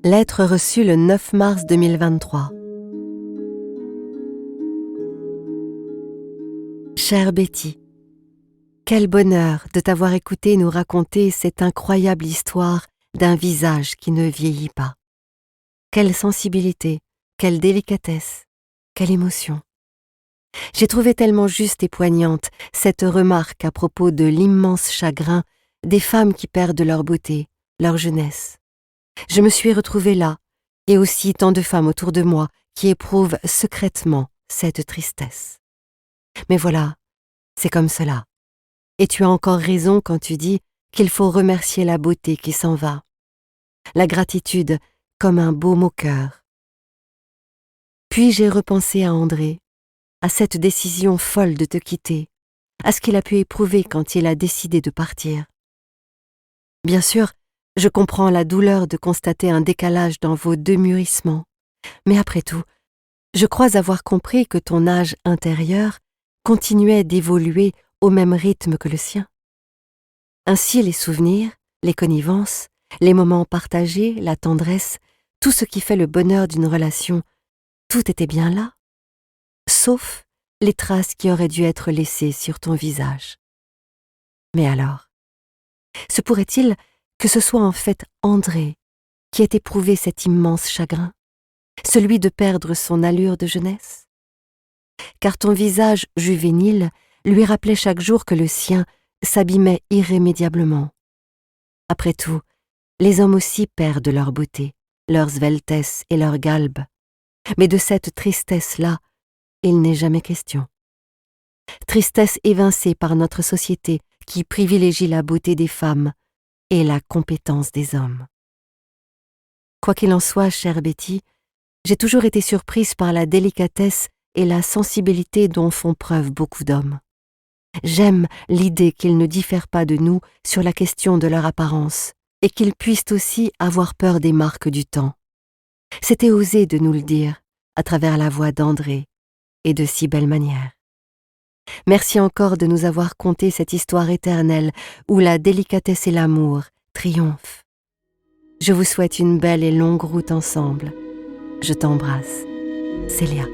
Lettre reçue le 9 mars 2023. Chère Betty, quel bonheur de t'avoir écouté nous raconter cette incroyable histoire d'un visage qui ne vieillit pas. Quelle sensibilité, quelle délicatesse, quelle émotion. J'ai trouvé tellement juste et poignante cette remarque à propos de l'immense chagrin des femmes qui perdent leur beauté, leur jeunesse. Je me suis retrouvée là, et aussi tant de femmes autour de moi qui éprouvent secrètement cette tristesse. Mais voilà, c'est comme cela. Et tu as encore raison quand tu dis qu'il faut remercier la beauté qui s'en va. La gratitude comme un baume au cœur. Puis j'ai repensé à André, à cette décision folle de te quitter, à ce qu'il a pu éprouver quand il a décidé de partir. Bien sûr, je comprends la douleur de constater un décalage dans vos deux mûrissements, mais après tout, je crois avoir compris que ton âge intérieur continuait d'évoluer au même rythme que le sien. Ainsi les souvenirs, les connivences, les moments partagés, la tendresse, tout ce qui fait le bonheur d'une relation, tout était bien là, sauf les traces qui auraient dû être laissées sur ton visage. Mais alors, se pourrait-il que ce soit en fait André qui ait éprouvé cet immense chagrin, celui de perdre son allure de jeunesse? Car ton visage juvénile lui rappelait chaque jour que le sien s'abîmait irrémédiablement. Après tout, les hommes aussi perdent leur beauté, leur sveltesse et leur galbe, mais de cette tristesse-là, il n'est jamais question. Tristesse évincée par notre société qui privilégie la beauté des femmes et la compétence des hommes. Quoi qu'il en soit, chère Betty, j'ai toujours été surprise par la délicatesse et la sensibilité dont font preuve beaucoup d'hommes. J'aime l'idée qu'ils ne diffèrent pas de nous sur la question de leur apparence et qu'ils puissent aussi avoir peur des marques du temps. C'était osé de nous le dire à travers la voix d'André et de si belle manière. Merci encore de nous avoir conté cette histoire éternelle où la délicatesse et l'amour triomphent. Je vous souhaite une belle et longue route ensemble. Je t'embrasse. Célia.